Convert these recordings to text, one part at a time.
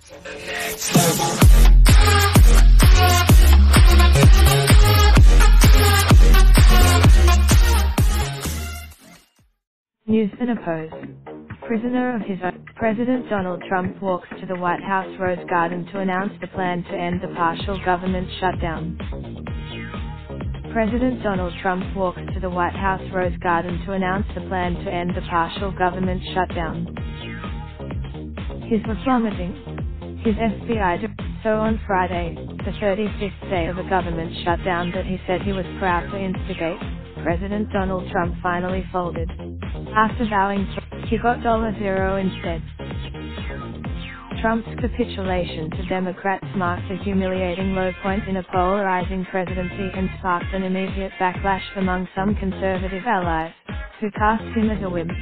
News and apos. Prisoner of his own, President Donald Trump walks to the White House Rose Garden to announce the plan to end the partial government shutdown. President Donald Trump walks to the White House Rose Garden to announce the plan to end the partial government shutdown. His was plummeting. His FBI so on Friday, the 35th day of a government shutdown that he said he was proud to instigate, President Donald Trump finally folded. After vowing he got $0 instead. Trump's capitulation to Democrats marked a humiliating low point in a polarizing presidency and sparked an immediate backlash among some conservative allies, who cast him as a wimp.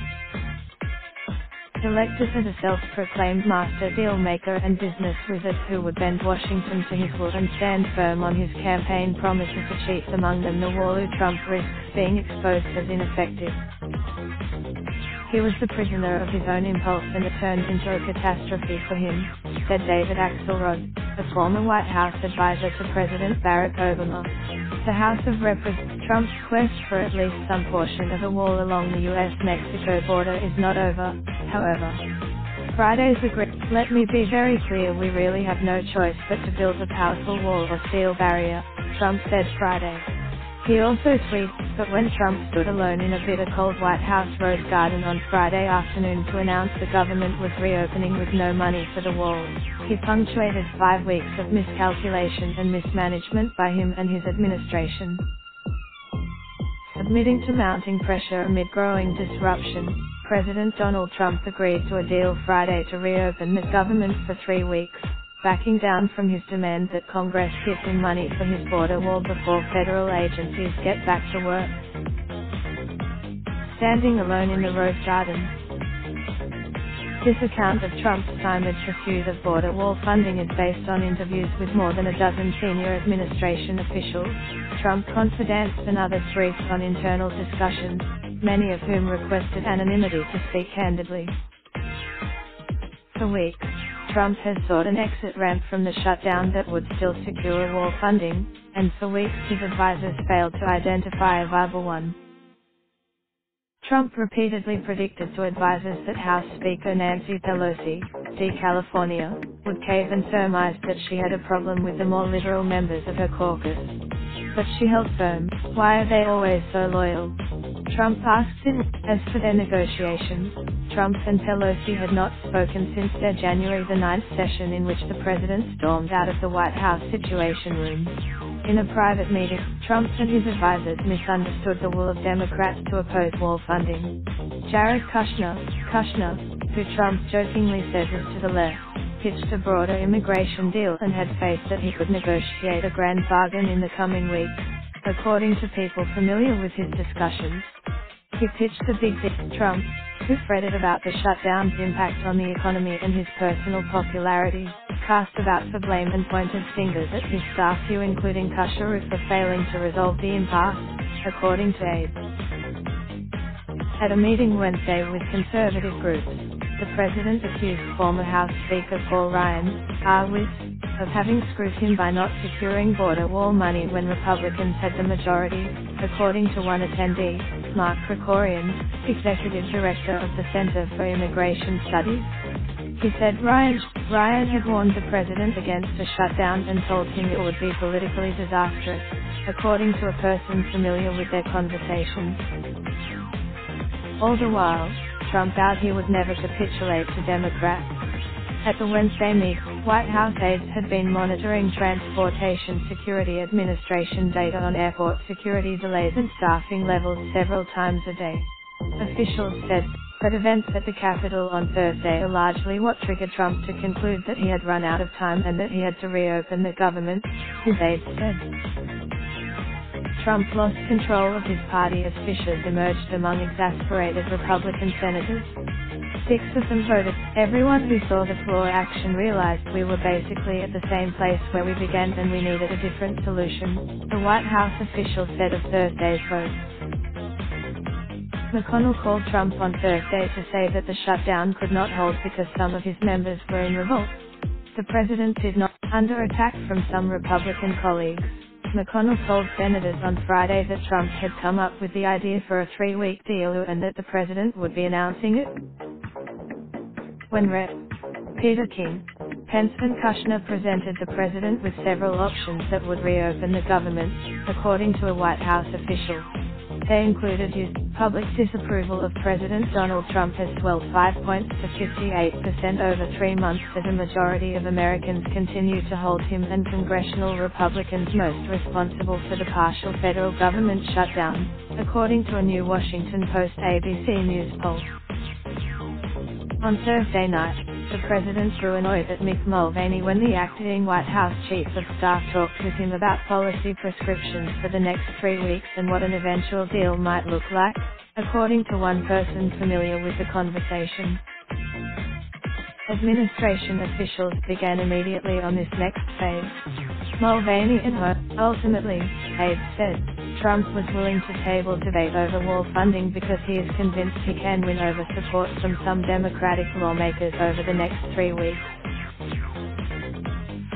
Elected as a self-proclaimed master deal-maker and business wizard who would bend Washington to his will and stand firm on his campaign promises, the chief among them the wall Trump risks being exposed as ineffective. He was the prisoner of his own impulse and it turned into a catastrophe for him, said David Axelrod, a former White House advisor to President Barack Obama. The House of Representatives. Trump's quest for at least some portion of a wall along the US-Mexico border is not over, however. Friday's agreement. Let me be very clear, we really have no choice but to build a powerful wall or steel barrier, Trump said Friday. He also tweeted, but when Trump stood alone in a bitter cold White House Rose Garden on Friday afternoon to announce the government was reopening with no money for the wall, he punctuated 5 weeks of miscalculation and mismanagement by him and his administration. Admitting to mounting pressure amid growing disruption, President Donald Trump agreed to a deal Friday to reopen the government for 3 weeks, backing down from his demand that Congress give him money for his border wall before federal agencies get back to work. Standing alone in the Rose Garden. This account of Trump's timid pursuit of border wall funding is based on interviews with more than a dozen senior administration officials, Trump confidants and others briefed on internal discussions, many of whom requested anonymity to speak candidly. For weeks, Trump has sought an exit ramp from the shutdown that would still secure wall funding, and for weeks his advisors failed to identify a viable one. Trump repeatedly predicted to advisors that House Speaker Nancy Pelosi, D. California, would cave and surmised that she had a problem with the more liberal members of her caucus. But she held firm. Why are they always so loyal? Trump asked him. As for their negotiations, Trump and Pelosi had not spoken since their January the 9th session in which the president stormed out of the White House Situation Room. In a private meeting, Trump and his advisors misunderstood the will of Democrats to oppose wall funding. Jared Kushner, who Trump jokingly says is to the left, pitched a broader immigration deal and had faith that he could negotiate a grand bargain in the coming weeks, according to people familiar with his discussions. He pitched a big deal. Trump, who fretted about the shutdown's impact on the economy and his personal popularity, cast about for blame and pointed fingers at his staff, including Kushner, for failing to resolve the impasse, according to Abe. At a meeting Wednesday with conservative groups, the president accused former House Speaker Paul Ryan, of having screwed him by not securing border wall money when Republicans had the majority, according to one attendee, Mark Krikorian, executive director of the Center for Immigration Studies. He said Ryan had warned the president against a shutdown and told him it would be politically disastrous, according to a person familiar with their conversations. All the while, Trump vowed he would never capitulate to Democrats. At the Wednesday meeting, White House aides had been monitoring Transportation Security Administration data on airport security delays and staffing levels several times a day. Officials said, but events at the Capitol on Thursday are largely what triggered Trump to conclude that he had run out of time and that he had to reopen the government, his aides said. Trump lost control of his party as fissures emerged among exasperated Republican senators. 6 of them voted. Everyone who saw the floor action realized we were basically at the same place where we began and we needed a different solution, the White House official said of Thursday's vote. McConnell called Trump on Thursday to say that the shutdown could not hold because some of his members were in revolt. The president did not. Under attack from some Republican colleagues, McConnell told senators on Friday that Trump had come up with the idea for a 3-week deal and that the president would be announcing it. When Rep. Peter King, Pence and Kushner presented the president with several options that would reopen the government, according to a White House official. They included his public disapproval of President Donald Trump has swelled 5 points to 58% over 3 months as a majority of Americans continue to hold him and congressional Republicans most responsible for the partial federal government shutdown, according to a new Washington Post ABC News poll. On Thursday night, the president grew annoyed at Mick Mulvaney when the acting White House chief of staff talked with him about policy prescriptions for the next 3 weeks and what an eventual deal might look like, according to one person familiar with the conversation. Administration officials began immediately on this next phase. Mulvaney and ultimately, aides said, Trump was willing to table debate over wall funding because he is convinced he can win over support from some Democratic lawmakers over the next 3 weeks.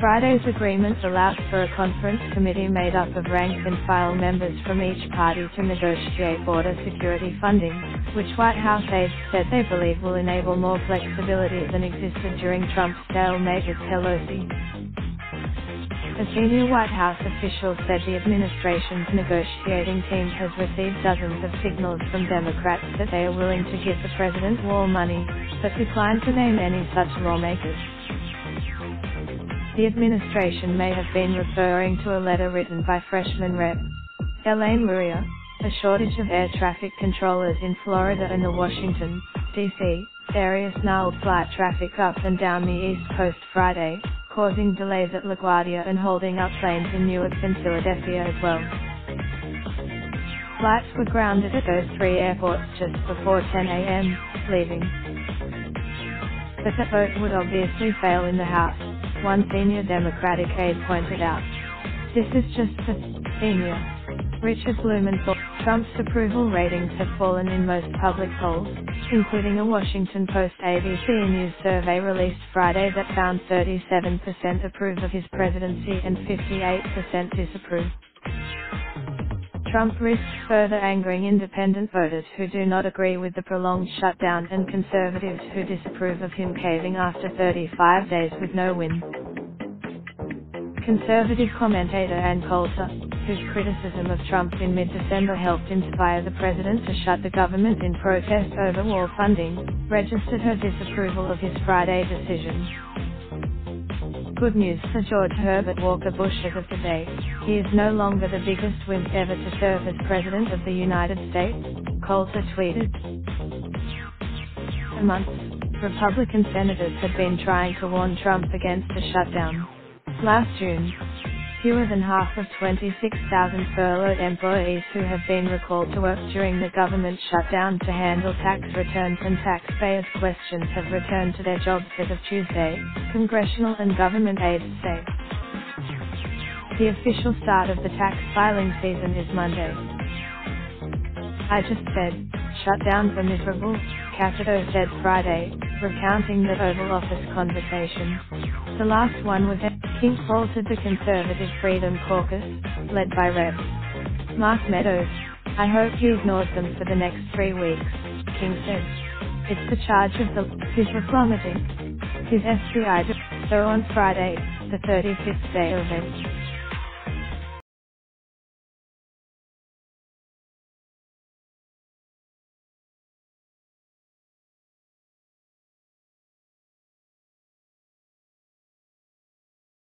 Friday's agreement allowed for a conference committee made up of rank-and-file members from each party to negotiate border security funding, which White House aides said they believe will enable more flexibility than existed during Trump's stalemate with Pelosi. A senior White House official said the administration's negotiating team has received dozens of signals from Democrats that they are willing to give the president war money, but declined to name any such lawmakers. The administration may have been referring to a letter written by freshman Rep. Elaine Luria. A shortage of air traffic controllers in Florida and the Washington, D.C. area snarled flight traffic up and down the East Coast Friday, causing delays at LaGuardia and holding up planes in Newark and Philadelphia as well. Flights were grounded at those 3 airports just before 10 a.m., leaving. But the vote would obviously fail in the House, one senior Democratic aide pointed out. This is just for senior. Richard Blumenthal. Trump's approval ratings have fallen in most public polls, including a Washington Post ABC News survey released Friday that found 37% approve of his presidency and 58% disapprove. Trump risks further angering independent voters who do not agree with the prolonged shutdown and conservatives who disapprove of him caving after 35 days with no win. Conservative commentator Ann Coulter, whose criticism of Trump in mid-December helped inspire the president to shut the government in protest over war funding, registered her disapproval of his Friday decision. Good news for George Herbert Walker Bush as of today, he is no longer the biggest wimp ever to serve as President of the United States, Coulter tweeted. For months, Republican senators had been trying to warn Trump against the shutdown. Last June, fewer than half of 26,000 furloughed employees who have been recalled to work during the government shutdown to handle tax returns and taxpayers' questions have returned to their jobs as of Tuesday, congressional and government aides say. The official start of the tax filing season is Monday. I just said, shutdowns are miserable, Capito said Friday, recounting the Oval Office conversation. The last one was at King faulted the Conservative Freedom Caucus, led by Rep. Mark Meadows. I hope he ignores them for the next 3 weeks, King said. It's the charge of his plummeting. His FBI so on Friday, the 35th day of it.